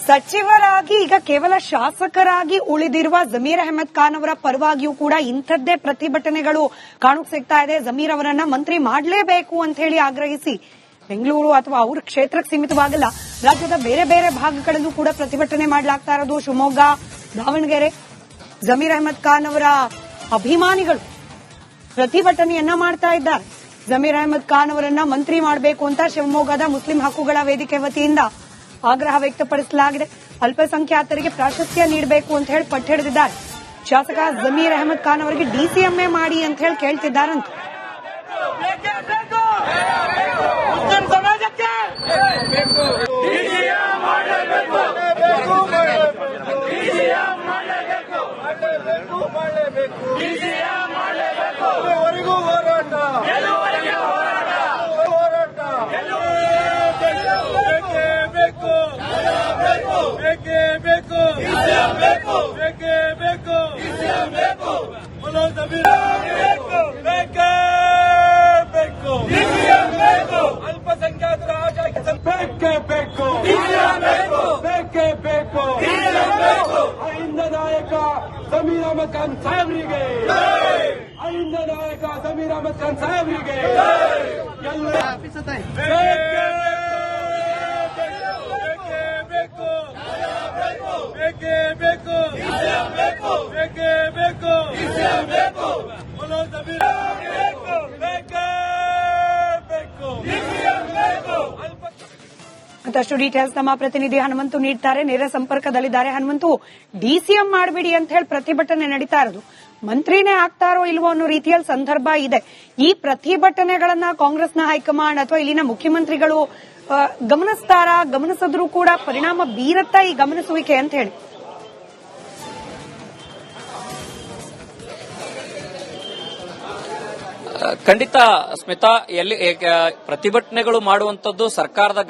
ಸಚಿವರಾಗಿ ಈಗ ಕೇವಲ ಶಾಸಕರಾಗಿ ಉಳಿದಿರುವ ಜಮೀರ್ ಅಹಮದ್ ಖಾನ್ ಅವರ ಪರವಾಗಿಯೂ ಕೂಡ ಇಂಥದ್ದೇ ಪ್ರತಿಭಟನೆಗಳು ಕಾಣುಕ್ ಸಿಗ್ತಾ ಇದೆ. ಜಮೀರ್ ಅವರನ್ನ ಮಂತ್ರಿ ಮಾಡಲೇಬೇಕು ಅಂತ ಹೇಳಿ ಆಗ್ರಹಿಸಿ ಬೆಂಗಳೂರು ಅಥವಾ ಅವ್ರ ಕ್ಷೇತ್ರಕ್ಕೆ ಸೀಮಿತವಾಗಲ್ಲ, ರಾಜ್ಯದ ಬೇರೆ ಬೇರೆ ಭಾಗಗಳಲ್ಲೂ ಕೂಡ ಪ್ರತಿಭಟನೆ ಮಾಡಲಾಗ್ತಾ ಇರೋದು. ಶಿವಮೊಗ್ಗ, ದಾವಣಗೆರೆ ಜಮೀರ್ ಅಹಮದ್ ಖಾನ್ ಅವರ ಅಭಿಮಾನಿಗಳು ಪ್ರತಿಭಟನೆಯನ್ನ ಮಾಡ್ತಾ ಇದ್ದಾರೆ. ಜಮೀರ್ ಅಹಮದ್ ಖಾನ್ ಅವರನ್ನ ಮಂತ್ರಿ ಮಾಡಬೇಕು ಅಂತ ಶಿವಮೊಗ್ಗದ ಮುಸ್ಲಿಂ ಹಕ್ಕುಗಳ ವೇದಿಕೆ ವತಿಯಿಂದ ಆಗ್ರಹ ವ್ಯಕ್ತಪಡಿಸಲಾಗಿದೆ. ಅಲ್ಪಸಂಖ್ಯಾತರಿಗೆ ಪ್ರಾಶಸ್ತ್ಯ ನೀಡಬೇಕು ಅಂತ ಹೇಳಿ ಪಟ್ಟು ಹಿಡಿದಿದ್ದಾರೆ. ಶಾಸಕ ಜಮೀರ್ ಅಹಮದ್ ಖಾನ್ ಅವರಿಗೆ ಡಿಸಿಎಂಎ ಮಾಡಿ ಅಂತ ಹೇಳಿ ಕೇಳ್ತಿದ್ದಾರಂತೆ. ಅಲ್ಪಸಂಖ್ಯಾತರ ಅಹಿಂದ ನಾಯಕ ಜಮೀರ್ ಅಹಮದ್ ಖಾನ್ ಸಾಹೇಬ್ರಿಗೆ, ಅಹಿಂದ ನಾಯಕ ಜಮೀರ್ ಅಹಮದ್ ಖಾನ್ ಸಾಹೇಬ್ರಿಗೆ ಮತ್ತಷ್ಟು ಡೀಟೇಲ್ಸ್ ನಮ್ಮ ಪ್ರತಿನಿಧಿ ಹನುಮಂತು ನೀಡ್ತಾರೆ. ನೇರ ಸಂಪರ್ಕದಲ್ಲಿದ್ದಾರೆ. ಹನುಮಂತು, ಡಿಸಿಎಂ ಮಾಡಬೇಡಿ ಅಂತ ಹೇಳಿ ಪ್ರತಿಭಟನೆ ನಡೀತಾ ಇರೋದು, ಮಂತ್ರಿನೇ ಆಗ್ತಾರೋ ಇಲ್ವೋ ಅನ್ನೋ ರೀತಿಯಲ್ಲಿ ಸಂದರ್ಭ ಇದೆ. ಈ ಪ್ರತಿಭಟನೆಗಳನ್ನ ಕಾಂಗ್ರೆಸ್ನ ಹೈಕಮಾಂಡ್ ಅಥವಾ ಇಲ್ಲಿನ ಮುಖ್ಯಮಂತ್ರಿಗಳು ಗಮನಿಸಿದ್ರೂ ಕೂಡ ಪರಿಣಾಮ ಬೀರತ್ತಾ ಈ ಗಮನಿಸುವಿಕೆ ಅಂತ ಹೇಳಿ? ಖಂಡಿತ ಸ್ಮಿತಾ, ಎಲ್ಲಿ ಪ್ರತಿಭಟನೆಗಳು ಮಾಡುವಂತದ್ದು ಸರ್ಕಾರದ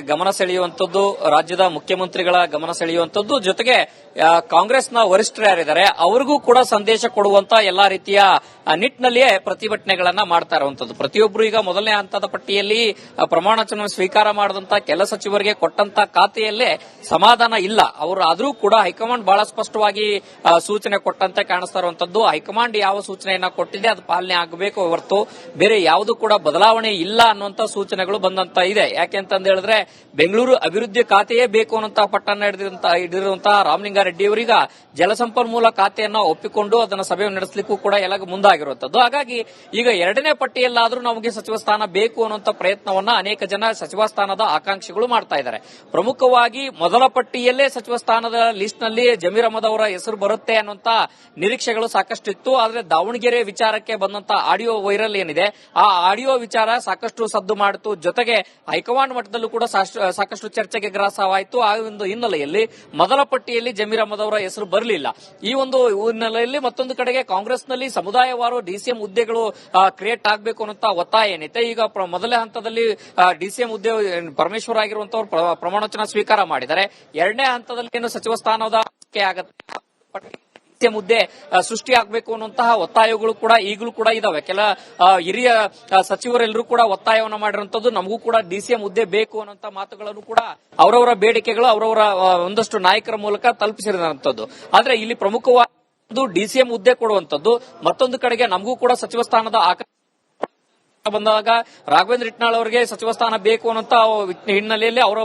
ಗಮನ ಸೆಳೆಯುವಂತದ್ದು, ರಾಜ್ಯದ ಮುಖ್ಯಮಂತ್ರಿಗಳ ಗಮನ ಸೆಳೆಯುವಂತದ್ದು, ಜೊತೆಗೆ ಕಾಂಗ್ರೆಸ್ನ ವರಿಷ್ಠರು ಯಾರಿದ್ದಾರೆ ಅವರಿಗೂ ಕೂಡ ಸಂದೇಶ ಕೊಡುವಂತ ಎಲ್ಲಾ ರೀತಿಯ ನಿಟ್ಟಿನಲ್ಲಿಯೇ ಪ್ರತಿಭಟನೆಗಳನ್ನ ಮಾಡ್ತಾ ಇರುವಂತದ್ದು. ಪ್ರತಿಯೊಬ್ಬರು ಈಗ ಮೊದಲನೇ ಹಂತದ ಪಟ್ಟಿಯಲ್ಲಿ ಪ್ರಮಾಣ ವಚನ ಸ್ವೀಕಾರ ಮಾಡಿದಂತ ಕೆಲ ಸಚಿವರಿಗೆ ಕೊಟ್ಟಂತ ಖಾತೆಯಲ್ಲೇ ಸಮಾಧಾನ ಇಲ್ಲ. ಅವರು ಆದರೂ ಕೂಡ ಹೈಕಮಾಂಡ್ ಬಹಳ ಸ್ಪಷ್ಟವಾಗಿ ಸೂಚನೆ ಕೊಟ್ಟಂತೆ ಕಾಣಿಸ್ತಾ ಇರುವಂತದ್ದು. ಹೈಕಮಾಂಡ್ ಯಾವ ಸೂಚನೆಯನ್ನ ಕೊಟ್ಟಿದೆ ಅದು ಪಾಲನೆ ಆಗಬೇಕು ಹೊರತು ಬೇರೆ ಯಾವುದು ಕೂಡ ಬದಲಾವಣೆ ಇಲ್ಲ ಅನ್ನುವಂತ ಸೂಚನೆಗಳು ಬಂದಂತ ಇದೆ. ಯಾಕೆಂತಂದ ಹೇಳಿದ್ರೆ ಬೆಂಗಳೂರು ಅಭಿವೃದ್ಧಿ ಖಾತೆಯೇ ಬೇಕು ಅನ್ನುವಂತ ಪಟ್ಟನ್ನ ಹಿಡಿದಿರುವಂತಹ ರಾಮಲಿಂಗಾರೆಡ್ಡಿ ಅವರೀಗ ಜಲಸಂಪನ್ಮೂಲ ಖಾತೆಯನ್ನ ಒಪ್ಪಿಕೊಂಡು ಅದನ್ನ ಸಭೆ ನಡೆಸಲಿಕ್ಕೂ ಕೂಡ ಎಲ್ಲ ಮುಂದಾಗಿರುವಂತದ್ದು. ಹಾಗಾಗಿ ಈಗ ಎರಡನೇ ಪಟ್ಟಿಯಲ್ಲಾದ್ರೂ ನಮಗೆ ಸಚಿವ ಸ್ಥಾನ ಬೇಕು ಅನ್ನುವಂತ ಪ್ರಯತ್ನವನ್ನ ಅನೇಕ ಜನ ಸಚಿವ ಸ್ಥಾನದ ಆಕಾಂಕ್ಷಿಗಳು ಮಾಡ್ತಾ ಇದ್ದಾರೆ. ಪ್ರಮುಖವಾಗಿ ಮೊದಲ ಪಟ್ಟಿಯಲ್ಲೇ ಸಚಿವ ಸ್ಥಾನದ ಲಿಸ್ಟ್ ನಲ್ಲಿ ಜಮೀರ್ ಅಹಮದ್ ಅವರ ಹೆಸರು ಬರುತ್ತೆ ಅನ್ನುವಂತ ನಿರೀಕ್ಷೆಗಳು ಸಾಕಷ್ಟಿತ್ತು. ಆದ್ರೆ ದಾವಣಗೆರೆ ವಿಚಾರಕ್ಕೆ ಬಂದಂತ ಆಡಿಯೋ ವೈರಲ್ ಏನಿದೆ, ಆ ಆಡಿಯೋ ವಿಚಾರ ಸಾಕಷ್ಟು ಸದ್ದು ಮಾಡಿತು. ಜೊತೆಗೆ ಹೈಕಮಾಂಡ್ ಮಟ್ಟದಲ್ಲೂ ಕೂಡ ಸಾಕಷ್ಟು ಚರ್ಚೆಗೆ ಗ್ರಾಸವಾಯಿತು. ಆ ಒಂದು ಹಿನ್ನೆಲೆಯಲ್ಲಿ ಮೊದಲ ಪಟ್ಟಿಯಲ್ಲಿ ಜಮೀರ್ ಅಹಮದ್ ಅವರ ಹೆಸರು ಬರಲಿಲ್ಲ. ಈ ಒಂದು ಹಿನ್ನೆಲೆಯಲ್ಲಿ ಮತ್ತೊಂದು ಕಡೆಗೆ ಕಾಂಗ್ರೆಸ್ನಲ್ಲಿ ಸಮುದಾಯವಾರು ಡಿಸಿಎಂ ಹುದ್ದೆಗಳು ಕ್ರಿಯೇಟ್ ಆಗಬೇಕು ಅನ್ನುವಂತ ಒತ್ತಾಯ ಏನಿದೆ. ಈಗ ಮೊದಲನೇ ಹಂತದಲ್ಲಿ ಡಿಸಿಎಂ ಹುದ್ದೆ ಪರಮೇಶ್ವರ್ ಆಗಿರುವಂತವರು ಪ್ರಮಾಣ ವಚನ ಸ್ವೀಕಾರ ಮಾಡಿದ್ದಾರೆ. ಎರಡನೇ ಹಂತದಲ್ಲಿ ಏನು ಸಚಿವ ಸ್ಥಾನದ ಮುದ್ದೆ ಸೃಷ್ಟಿ ಆಗಬೇಕು ಅನ್ನುವಂತಹ ಒತ್ತಾಯಗಳು ಕೂಡ ಈಗಲೂ ಕೂಡ ಇದಾವೆ. ಕೆಲ ಹಿರಿಯ ಸಚಿವರೆಲ್ಲರೂ ಕೂಡ ಒತ್ತಾಯವನ್ನು ಮಾಡಿರುವಂತದ್ದು, ನಮಗೂ ಕೂಡ ಡಿಸಿಎಂ ಹುದ್ದೆ ಬೇಕು ಅನ್ನುವಂತ ಮಾತುಗಳನ್ನು ಕೂಡ ಅವರವರ ಬೇಡಿಕೆಗಳು ಅವರವರ ಒಂದಷ್ಟು ನಾಯಕರ ಮೂಲಕ ತಲುಪಿಸಿರುವಂತದ್ದು. ಆದ್ರೆ ಇಲ್ಲಿ ಪ್ರಮುಖವಾದ ಡಿಸಿಎಂ ಹುದ್ದೆ ಕೊಡುವಂತದ್ದು, ಮತ್ತೊಂದು ಕಡೆಗೆ ನಮಗೂ ಕೂಡ ಸಚಿವ ಸ್ಥಾನದ ಬಂದಾಗ ರಾಘವೇಂದ್ರ ಇಟ್ನಾಳ್ ಅವರಿಗೆ ಸಚಿವ ಸ್ಥಾನ ಬೇಕು ಅನ್ನುವಂತ ಹಿನ್ನೆಲೆಯಲ್ಲಿ ಅವರ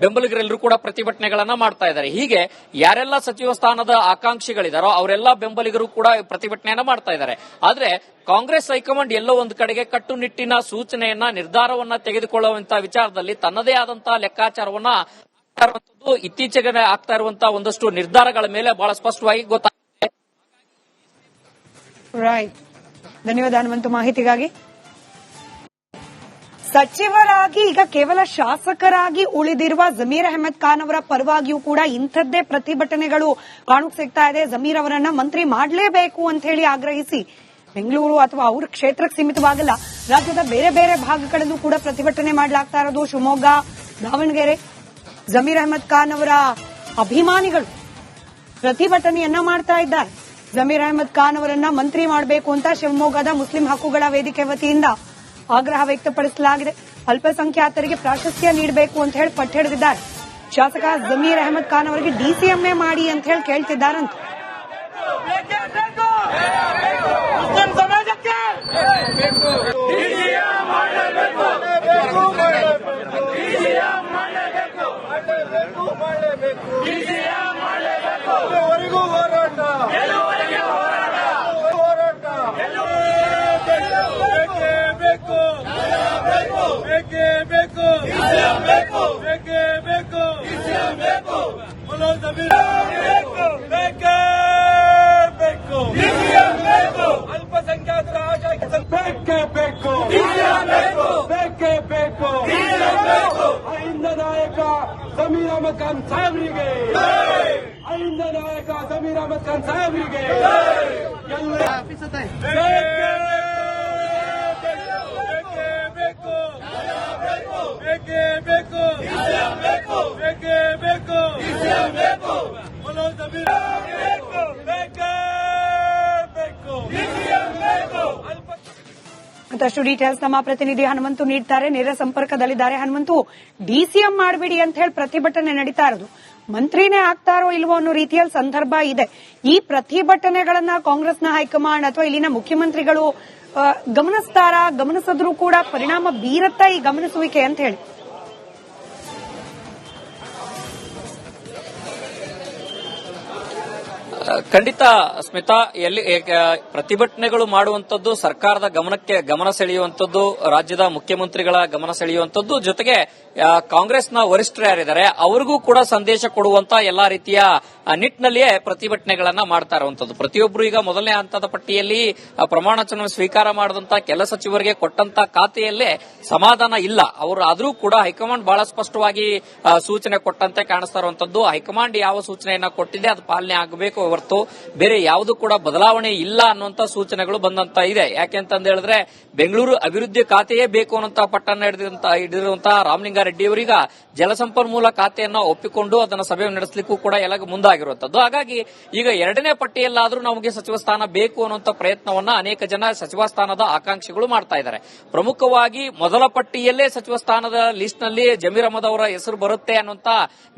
ಬೆಂಬಲಿಗರೆಲ್ಲರೂ ಕೂಡ ಪ್ರತಿಭಟನೆಗಳನ್ನ ಮಾಡ್ತಾ ಇದ್ದಾರೆ. ಹೀಗೆ ಯಾರೆಲ್ಲ ಸಚಿವ ಸ್ಥಾನದ ಆಕಾಂಕ್ಷಿಗಳಿದಾರೋ ಅವರೆಲ್ಲ ಬೆಂಬಲಿಗರು ಕೂಡ ಪ್ರತಿಭಟನೆಯನ್ನ ಮಾಡ್ತಾ ಇದ್ದಾರೆ. ಆದ್ರೆ ಕಾಂಗ್ರೆಸ್ ಹೈಕಮಾಂಡ್ ಎಲ್ಲೋ ಒಂದು ಕಡೆಗೆ ಕಟ್ಟುನಿಟ್ಟಿನ ಸೂಚನೆಯನ್ನ ನಿರ್ಧಾರವನ್ನ ತೆಗೆದುಕೊಳ್ಳುವಂತ ವಿಚಾರದಲ್ಲಿ ತನ್ನದೇ ಆದಂತಹ ಲೆಕ್ಕಾಚಾರವನ್ನ ಇತ್ತೀಚೆಗೆ ಆಗ್ತಾ ಇರುವಂತಹ ಒಂದಷ್ಟು ನಿರ್ಧಾರಗಳ ಮೇಲೆ ಬಹಳ ಸ್ಪಷ್ಟವಾಗಿ ಗೊತ್ತಾಗಿದೆ. ಧನ್ಯವಾದ ಹನುಮಂತು ಮಾಹಿತಿಗಾಗಿ. ಸಚಿವರಾಗಿ ಈಗ ಕೇವಲ ಶಾಸಕರಾಗಿ ಉಳಿದಿರುವ ಜಮೀರ್ ಅಹಮದ್ ಖಾನ್ ಅವರ ಪರವಾಗಿಯೂ ಕೂಡ ಇಂಥದ್ದೇ ಪ್ರತಿಭಟನೆಗಳು ಕಾಣುಕ್ ಸಿಗ್ತಾ ಇದೆ. ಜಮೀರ್ ಅವರನ್ನ ಮಂತ್ರಿ ಮಾಡಲೇಬೇಕು ಅಂತ ಹೇಳಿ ಆಗ್ರಹಿಸಿ ಬೆಂಗಳೂರು ಅಥವಾ ಅವ್ರ ಕ್ಷೇತ್ರಕ್ಕೆ ಸೀಮಿತವಾಗಲ್ಲ, ರಾಜ್ಯದ ಬೇರೆ ಬೇರೆ ಭಾಗಗಳಲ್ಲೂ ಕೂಡ ಪ್ರತಿಭಟನೆ ಮಾಡಲಾಗ್ತಾ ಇರೋದು. ಶಿವಮೊಗ್ಗ, ದಾವಣಗೆರೆ ಜಮೀರ್ ಅಹಮದ್ ಖಾನ್ ಅವರ ಅಭಿಮಾನಿಗಳು ಪ್ರತಿಭಟನೆಯನ್ನ ಮಾಡ್ತಾ ಇದ್ದಾರೆ. ಜಮೀರ್ ಅಹಮದ್ ಖಾನ್ ಅವರನ್ನ ಮಂತ್ರಿ ಮಾಡಬೇಕು ಅಂತ ಶಿವಮೊಗ್ಗದ ಮುಸ್ಲಿಂ ಹಕ್ಕುಗಳ ವೇದಿಕೆ ವತಿಯಿಂದ ಆಗ್ರಹ ವ್ಯಕ್ತಪಡಿಸಲಾಗಿದೆ. ಅಲ್ಪಸಂಖ್ಯಾತರಿಗೆ ಪ್ರಾಶಸ್ತ್ಯ ನೀಡಬೇಕು ಅಂತ ಹೇಳಿ ಪಟ್ಟು ಹಿಡಿದಿದ್ದಾರೆ. ಶಾಸಕ ಜಮೀರ್ ಅಹಮದ್ ಖಾನ್ ಅವರಿಗೆ ಡಿಸಿಎಂಎ ಮಾಡಿ ಅಂತ ಹೇಳಿ ಕೇಳ್ತಿದ್ದಾರಂತ. ಮುಸ್ಲಿಂ ಸಮಾಜಕ್ಕೆ ಎಲ್ಲವರೆಗೂ ಹೋರಾಟ, ಬೇಕು ಬೇಕೇ ಬೇಕು, ಬೇಕೇ ಬೇಕು, ಬೇಕೇ ಬೇಕು, ಅಲ್ಪಸಂಖ್ಯಾತರ ಆಶಾಕ್ಕೆ ಬೇಕೇ ಬೇಕು, ಬೇಕೇ ಬೇಕು. ಅಹಿಂದ ನಾಯಕ ಜಮೀರ್ ಅಹಮದ್ ಖಾನ್ ಸಾಹೇಬ್ರಿಗೆ, ಅಹಿಂದ ನಾಯಕ ಜಮೀರ್ ಅಹಮದ್ ಖಾನ್ ಸಾಹೇಬ್ರಿಗೆ ಬೇಕೇ ಬೇಕು, ಬೇಕೇ ಬೇಕು, ಬೋಲೋ ಜಮೀರ್ ಬೇಕೇ ಬೇಕು. ಮತ್ತಷ್ಟು ಡೀಟೇಲ್ಸ್ ನಮ್ಮ ಪ್ರತಿನಿಧಿ ಹನುಮಂತು ನೀಡ್ತಾರೆ. ನೇರ ಸಂಪರ್ಕದಲ್ಲಿದ್ದಾರೆ. ಹನುಮಂತು, ಡಿಸಿಎಂ ಮಾಡಬೇಡಿ ಅಂತ ಹೇಳಿ ಪ್ರತಿಭಟನೆ ನಡೀತಾ ಇರೋದು, ಮಂತ್ರಿನೇ ಆಗ್ತಾರೋ ಇಲ್ವೋ ಅನ್ನೋ ರೀತಿಯಲ್ಲಿ ಸಂದರ್ಭ ಇದೆ. ಈ ಪ್ರತಿಭಟನೆಗಳನ್ನ ಕಾಂಗ್ರೆಸ್ನ ಹೈಕಮಾಂಡ್ ಅಥವಾ ಇಲ್ಲಿನ ಮುಖ್ಯಮಂತ್ರಿಗಳು ಗಮನಿಸ್ತಾರಾ? ಗಮನಿಸಿದ್ರೂ ಕೂಡ ಪರಿಣಾಮ ಬೀರತ್ತಾ ಈ ಗಮನಿಸುವಿಕೆ ಅಂತ ಹೇಳಿ? ಖಂಡಿತ ಸ್ಮಿತಾ, ಪ್ರತಿಭಟನೆಗಳು ಮಾಡುವಂತದ್ದು ಸರ್ಕಾರದ ಗಮನ ಸೆಳೆಯುವಂತದ್ದು, ರಾಜ್ಯದ ಮುಖ್ಯಮಂತ್ರಿಗಳ ಗಮನ ಸೆಳೆಯುವಂತದ್ದು, ಜೊತೆಗೆ ಕಾಂಗ್ರೆಸ್ನ ವರಿಷ್ಠರು ಯಾರಿದ್ದಾರೆ ಅವರಿಗೂ ಕೂಡ ಸಂದೇಶ ಕೊಡುವಂತ ಎಲ್ಲಾ ರೀತಿಯ ನಿಟ್ಟಿನಲ್ಲಿಯೇ ಪ್ರತಿಭಟನೆಗಳನ್ನ ಮಾಡ್ತಾ ಇರುವಂತದ್ದು. ಪ್ರತಿಯೊಬ್ಬರು ಈಗ ಮೊದಲನೇ ಹಂತದ ಪಟ್ಟಿಯಲ್ಲಿ ಪ್ರಮಾಣ ವಚನ ಸ್ವೀಕಾರ ಮಾಡಿದಂತ ಕೆಲ ಸಚಿವರಿಗೆ ಕೊಟ್ಟಂತ ಖಾತೆಯಲ್ಲೇ ಸಮಾಧಾನ ಇಲ್ಲ. ಅವರು ಆದರೂ ಕೂಡ ಹೈಕಮಾಂಡ್ ಬಹಳ ಸ್ಪಷ್ಟವಾಗಿ ಸೂಚನೆ ಕೊಟ್ಟಂತೆ ಕಾಣಿಸ್ತಾ ಇರುವಂತದ್ದು. ಹೈಕಮಾಂಡ್ ಯಾವ ಸೂಚನೆಯನ್ನ ಕೊಟ್ಟಿದೆ ಅದು ಪಾಲನೆ ಆಗಬೇಕು ಹೊರತು ಬೇರೆ ಯಾವುದು ಕೂಡ ಬದಲಾವಣೆ ಇಲ್ಲ ಅನ್ನುವಂತ ಸೂಚನೆಗಳು ಬಂದಂತ ಇದೆ. ಯಾಕೆಂತಂದ ಹೇಳಿದ್ರೆ ಬೆಂಗಳೂರು ಅಭಿವೃದ್ಧಿ ಖಾತೆಯೇ ಬೇಕು ಅನ್ನುವಂತ ಪಟ್ಟನ್ನ ಹಿಡಿದಿರುವಂತಹ ರಾಮಲಿಂಗಾರೆಡ್ಡಿ ಅವರೀಗ ಜಲಸಂಪನ್ಮೂಲ ಖಾತೆಯನ್ನ ಒಪ್ಪಿಕೊಂಡು ಅದನ್ನ ಸಭೆ ನಡೆಸಲಿಕ್ಕೂ ಕೂಡ ಎಲ್ಲ ಮುಂದಾಗಿರುವಂತದ್ದು. ಹಾಗಾಗಿ ಈಗ ಎರಡನೇ ಪಟ್ಟಿಯಲ್ಲಾದ್ರೂ ನಮಗೆ ಸಚಿವ ಸ್ಥಾನ ಬೇಕು ಅನ್ನುವಂತ ಪ್ರಯತ್ನವನ್ನ ಅನೇಕ ಜನ ಸಚಿವ ಸ್ಥಾನದ ಆಕಾಂಕ್ಷಿಗಳು ಮಾಡ್ತಾ ಇದ್ದಾರೆ. ಪ್ರಮುಖವಾಗಿ ಮೊದಲ ಪಟ್ಟಿಯಲ್ಲೇ ಸಚಿವ ಸ್ಥಾನದ ಲಿಸ್ಟ್ ನಲ್ಲಿ ಜಮೀರ್ ಅಹಮದ್ ಅವರ ಹೆಸರು ಬರುತ್ತೆ ಅನ್ನುವಂತ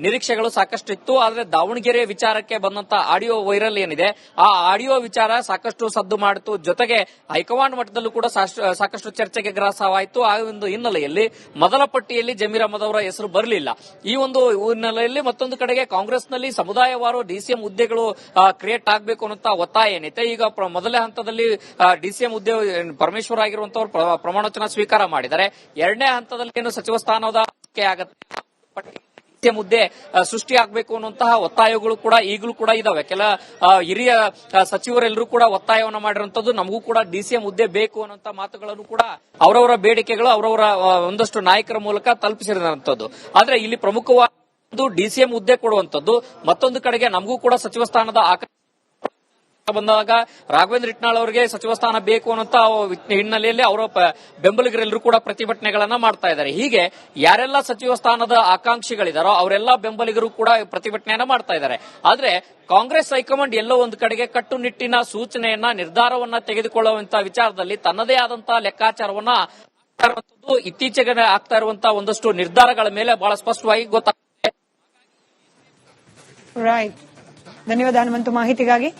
ನಿರೀಕ್ಷೆಗಳು ಸಾಕಷ್ಟು ಇತ್ತು. ಆದ್ರೆ ದಾವಣಗೆರೆ ವಿಚಾರಕ್ಕೆ ಬಂದಂತ ಆಡಿಯೋ ವೈರಲ್ ಏನಿದೆ, ಆ ಆಡಿಯೋ ವಿಚಾರ ಸಾಕಷ್ಟು ಸದ್ದು ಮಾಡಿತು. ಜೊತೆಗೆ ಹೈಕಮಾಂಡ್ ಮಟ್ಟದಲ್ಲೂ ಕೂಡ ಸಾಕಷ್ಟು ಚರ್ಚೆಗೆ ಗ್ರಾಸವಾಯಿತು. ಆ ಒಂದು ಹಿನ್ನೆಲೆಯಲ್ಲಿ ಮೊದಲ ಪಟ್ಟಿಯಲ್ಲಿ ಜಮೀರ್ ಅಹಮದ್ ಅವರ ಹೆಸರು ಬರಲಿಲ್ಲ. ಈ ಒಂದು ಹಿನ್ನೆಲೆಯಲ್ಲಿ ಮತ್ತೊಂದು ಕಡೆಗೆ ಕಾಂಗ್ರೆಸ್ನಲ್ಲಿ ಸಮುದಾಯವಾರು ಡಿಸಿಎಂ ಹುದ್ದೆಗಳು ಕ್ರಿಯೇಟ್ ಆಗಬೇಕು ಅನ್ನುವಂತ ಒತ್ತಾಯ ಏನೈತೆ. ಈಗ ಮೊದಲನೇ ಹಂತದಲ್ಲಿ ಡಿಸಿಎಂ ಹುದ್ದೆ ಪರಮೇಶ್ವರ್ ಆಗಿರುವಂತವರು ಪ್ರಮಾಣ ವಚನ ಸ್ವೀಕಾರ ಮಾಡಿದ್ದಾರೆ. ಎರಡನೇ ಹಂತದಲ್ಲಿ ಏನು ಸಚಿವ ಸ್ಥಾನದ ಆಗುತ್ತೆ ಮುದ್ದೆ ಸೃಷ್ಟಿ ಆಗಬೇಕು ಅನ್ನುವಂತಹ ಒತ್ತಾಯಗಳು ಕೂಡ ಈಗಲೂ ಕೂಡ ಇದಾವೆ. ಕೆಲ ಹಿರಿಯ ಸಚಿವರೆಲ್ಲರೂ ಕೂಡ ಒತ್ತಾಯವನ್ನು ಮಾಡಿರುವಂತದ್ದು, ನಮಗೂ ಕೂಡ ಡಿಸಿಎಂ ಹುದ್ದೆ ಬೇಕು ಅನ್ನುವಂತ ಮಾತುಗಳನ್ನು ಕೂಡ ಅವರವರ ಬೇಡಿಕೆಗಳು ಅವರವರ ಒಂದಷ್ಟು ನಾಯಕರ ಮೂಲಕ ತಲುಪಿಸಿರುವಂತದ್ದು. ಆದ್ರೆ ಇಲ್ಲಿ ಪ್ರಮುಖವಾದ ಡಿಸಿಎಂ ಹುದ್ದೆ ಕೊಡುವಂತದ್ದು, ಮತ್ತೊಂದು ಕಡೆಗೆ ನಮಗೂ ಕೂಡ ಸಚಿವ ಸ್ಥಾನದ ಬಂದಾಗ ರಾಘವೇಂದ್ರ ಇಟ್ನಾಳ್ ಅವರಿಗೆ ಸಚಿವ ಸ್ಥಾನ ಬೇಕು ಅನ್ನುವಂತ ಹಿನ್ನೆಲೆಯಲ್ಲಿ ಅವರ ಬೆಂಬಲಿಗರೆಲ್ಲರೂ ಕೂಡ ಪ್ರತಿಭಟನೆಗಳನ್ನ ಮಾಡ್ತಾ ಇದ್ದಾರೆ. ಹೀಗೆ ಯಾರೆಲ್ಲ ಸಚಿವ ಸ್ಥಾನದ ಆಕಾಂಕ್ಷಿಗಳಿದಾರೋ ಅವರೆಲ್ಲ ಬೆಂಬಲಿಗರು ಕೂಡ ಪ್ರತಿಭಟನೆಯನ್ನ ಮಾಡ್ತಾ ಇದ್ದಾರೆ. ಆದ್ರೆ ಕಾಂಗ್ರೆಸ್ ಹೈಕಮಾಂಡ್ ಎಲ್ಲೋ ಒಂದು ಕಡೆಗೆ ಕಟ್ಟುನಿಟ್ಟಿನ ಸೂಚನೆಯನ್ನ ನಿರ್ಧಾರವನ್ನ ತೆಗೆದುಕೊಳ್ಳುವಂತ ವಿಚಾರದಲ್ಲಿ ತನ್ನದೇ ಆದಂತಹ ಲೆಕ್ಕಾಚಾರವನ್ನ ಇತ್ತೀಚೆಗೆ ಆಗ್ತಾ ಇರುವಂತಹ ಒಂದಷ್ಟು ನಿರ್ಧಾರಗಳ ಮೇಲೆ ಬಹಳ ಸ್ಪಷ್ಟವಾಗಿ ಗೊತ್ತಾಗ್ತದೆ. ರೈಟ್, ಧನ್ಯವಾದ ಹನುಮಂತು ಮಾಹಿತಿಗಾಗಿ.